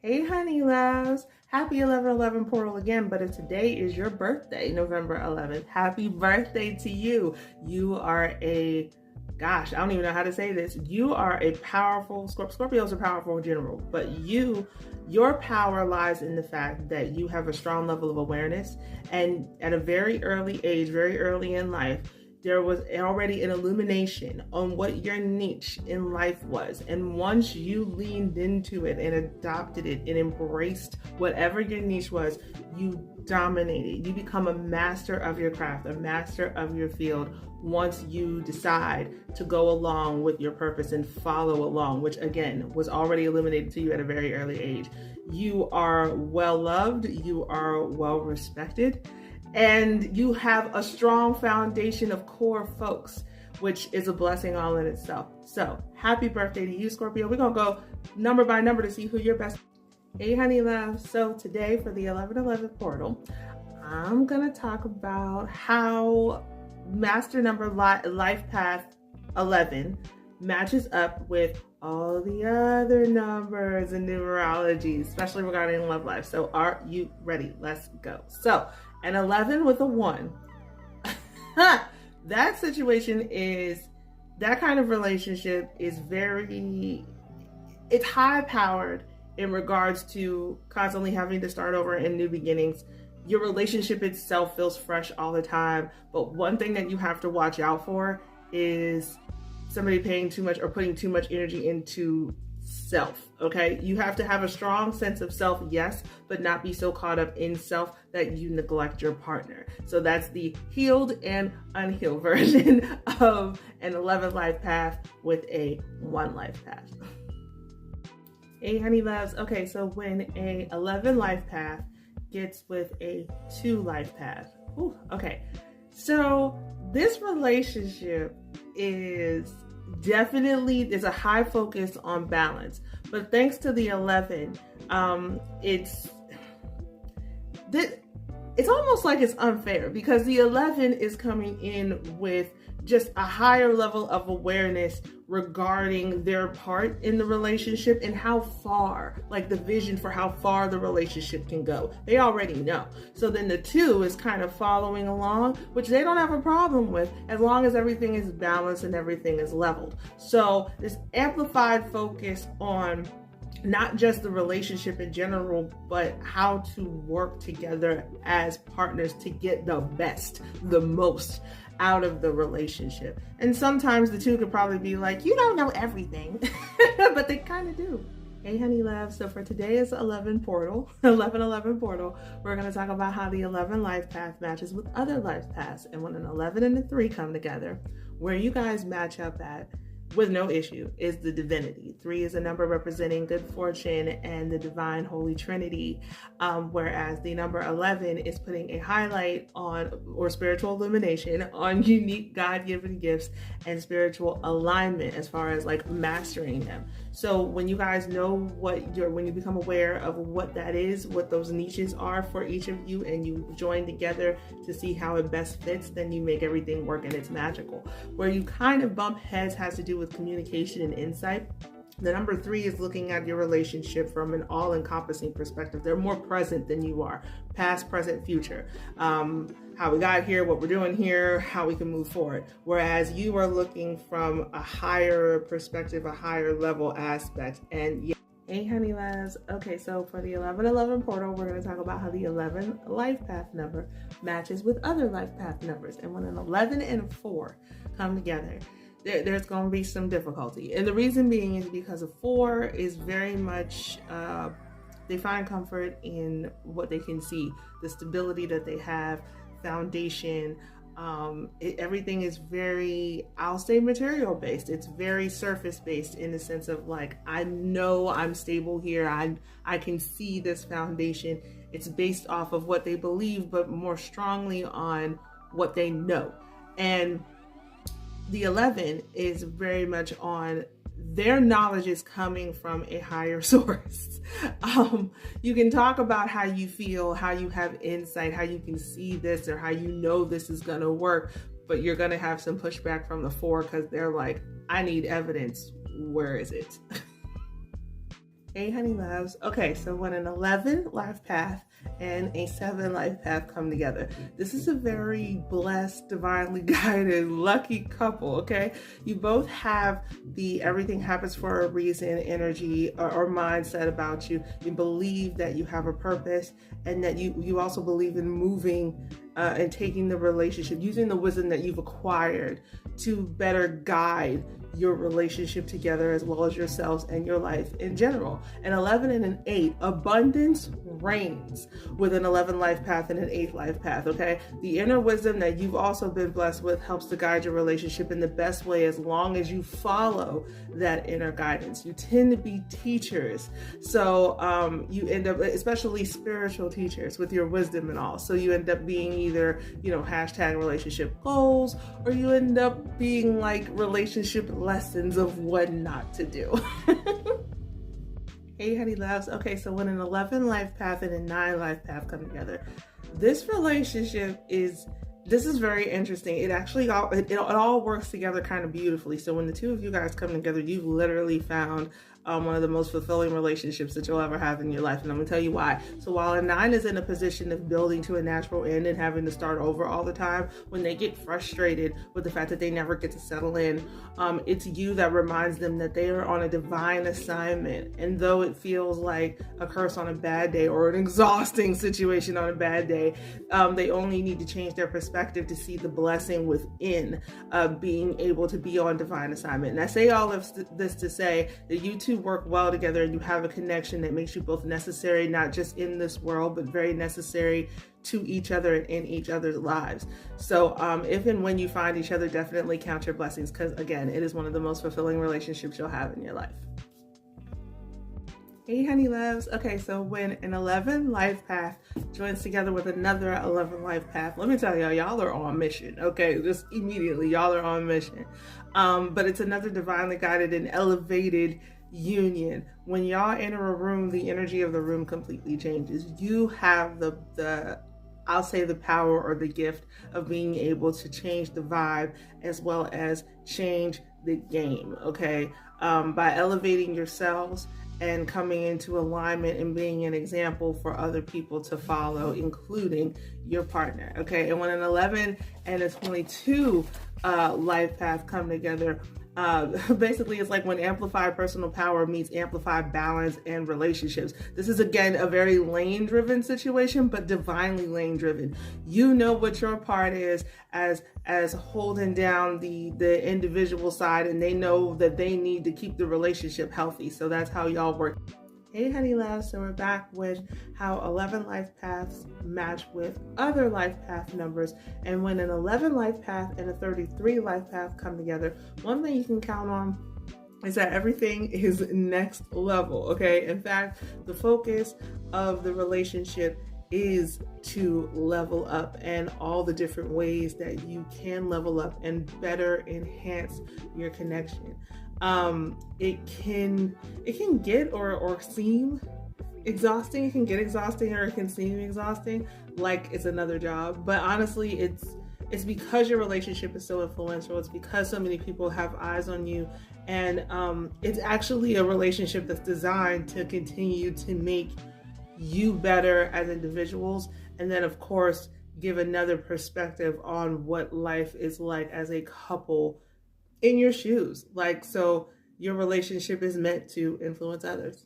Hey, honey loves. Happy 11/11 portal again, but if today is your birthday, November 11th, happy birthday to you. You are I don't even know how to say this. You are a powerful, Scorpios are powerful in general, but your power lies in the fact that you have a strong level of awareness, and at a very early age, very early in life, there was already an illumination on what your niche in life was. And once you leaned into it and adopted it and embraced whatever your niche was, you dominated. You become a master of your craft, a master of your field once you decide to go along with your purpose and follow along, which again was already illuminated to you at a very early age. You are well loved, you are well respected, and you have a strong foundation of core folks, which is a blessing all in itself. So happy birthday to you, Scorpio. We're going to go number by number to see who your best. Hey, honey love. So today for the 11/11 portal, I'm going to talk about how master number life path 11 matches up with all the other numbers in numerology, especially regarding love life. So are you ready? Let's go. So an 11 with a 1. That situation is, that kind of relationship is it's high powered in regards to constantly having to start over in new beginnings. Your relationship itself feels fresh all the time, but one thing that you have to watch out for is somebody paying too much or putting too much energy into self, okay? You have to have a strong sense of self, yes, but not be so caught up in self that you neglect your partner. So that's the healed and unhealed version of an 11 life path with a 1 life path. Hey, honey loves. Okay, so when a 11 life path gets with a 2 life path. Ooh, okay. So this relationship is there's a high focus on balance, but thanks to the 11, it's almost like it's unfair because the 11 is coming in with just a higher level of awareness regarding their part in the relationship and how far, like the vision for how far the relationship can go. They already know. So then the 2 is kind of following along, which they don't have a problem with as long as everything is balanced and everything is leveled. So this amplified focus on not just the relationship in general, but how to work together as partners to get the best, the most out of the relationship. And sometimes the 2 could probably be like, you don't know everything, but they kind of do. Hey, honey love. So for today's 11 portal, 11/11 portal, we're going to talk about how the 11 life path matches with other life paths. And when an 11 and a 3 come together, where you guys match up at with no issue is the divinity. 3 is a number representing good fortune and the divine holy trinity, whereas the number 11 is putting a highlight on, or spiritual illumination on, unique God-given gifts and spiritual alignment as far as like mastering them. So when you guys know when you become aware of what that is, what those niches are for each of you, and you join together to see how it best fits, then you make everything work and it's magical. Where you kind of bump heads has to do with communication and insight. The number 3 is looking at your relationship from an all-encompassing perspective. They're more present than you are, past, present, future. How we got here, what we're doing here, how we can move forward. Whereas you are looking from a higher perspective, a higher level aspect. And yeah. Hey, honey loves. Okay, so for the 11/11 portal, we're going to talk about how the 11 life path number matches with other life path numbers. And when an 11 and a 4 come together, there's going to be some difficulty. And the reason being is because a 4 is very much, they find comfort in what they can see, the stability that they have, foundation. Everything is very, I'll say, material based. It's very surface based in the sense of like, I know I'm stable here. I can see this foundation. It's based off of what they believe, but more strongly on what they know. And the 11 is very much on their knowledge is coming from a higher source. You can talk about how you feel, how you have insight, how you can see this, or how you know this is going to work, but you're going to have some pushback from the 4 because they're like, I need evidence. Where is it? Hey, honey loves. Okay, so when an 11 life path and a 7 life path come together, this is a very blessed, divinely guided, lucky couple, okay? You both have the everything happens for a reason energy or mindset about you. You believe that you have a purpose and that you also believe in moving and taking the relationship, using the wisdom that you've acquired to better guide your relationship together as well as yourselves and your life in general. An 11 and an 8, abundance reigns with an 11 life path and an 8 life path, okay? The inner wisdom that you've also been blessed with helps to guide your relationship in the best way as long as you follow that inner guidance. You tend to be teachers, so you end up, especially spiritual teachers with your wisdom and all, so you end up being either, hashtag relationship goals, or you end up being like relationship lessons of what not to do. Hey, honey loves. Okay, so when an 11 life path and a 9 life path come together, this relationship is very interesting. It actually it all works together kind of beautifully. So when the two of you guys come together, you've literally found one of the most fulfilling relationships that you'll ever have in your life. And I'm gonna tell you why. So while a 9 is in a position of building to a natural end and having to start over all the time, when they get frustrated with the fact that they never get to settle in, it's you that reminds them that they are on a divine assignment. And though it feels like a curse on a bad day or an exhausting situation on a bad day, they only need to change their perspective to see the blessing within being able to be on divine assignment. And I say all of this to say that you two work well together and you have a connection that makes you both necessary, not just in this world, but very necessary to each other and in each other's lives. So if and when you find each other, definitely count your blessings, because again, it is one of the most fulfilling relationships you'll have in your life. Hey, honey loves. Okay, so when an 11 life path joins together with another 11 life path, let me tell y'all are on mission. Okay, just immediately, y'all are on mission. But it's another divinely guided and elevated union. When y'all enter a room, the energy of the room completely changes. You have I'll say the power or the gift of being able to change the vibe as well as change the game, okay? By elevating yourselves and coming into alignment and being an example for other people to follow, including your partner, okay? And when an 11 and a 22 life path come together, basically it's like when amplified personal power meets amplified balance and relationships. This is again a very lane driven situation, but divinely lane driven. You know what your part is as holding down the individual side, and they know that they need to keep the relationship healthy. So that's how y'all work. Hey, honey loves. So we're back with how 11 life paths match with other life path numbers. And when an 11 life path and a 33 life path come together, one thing you can count on is that everything is next level, okay? In fact, the focus of the relationship is to level up, and all the different ways that you can level up and better enhance your connection. It can get or seem exhausting. It can get exhausting, or it can seem exhausting, like it's another job. But honestly, it's because your relationship is so influential. It's because so many people have eyes on you, and it's actually a relationship that's designed to continue to make you better as individuals, and then of course give another perspective on what life is like as a couple in your shoes. Like, so your relationship is meant to influence others.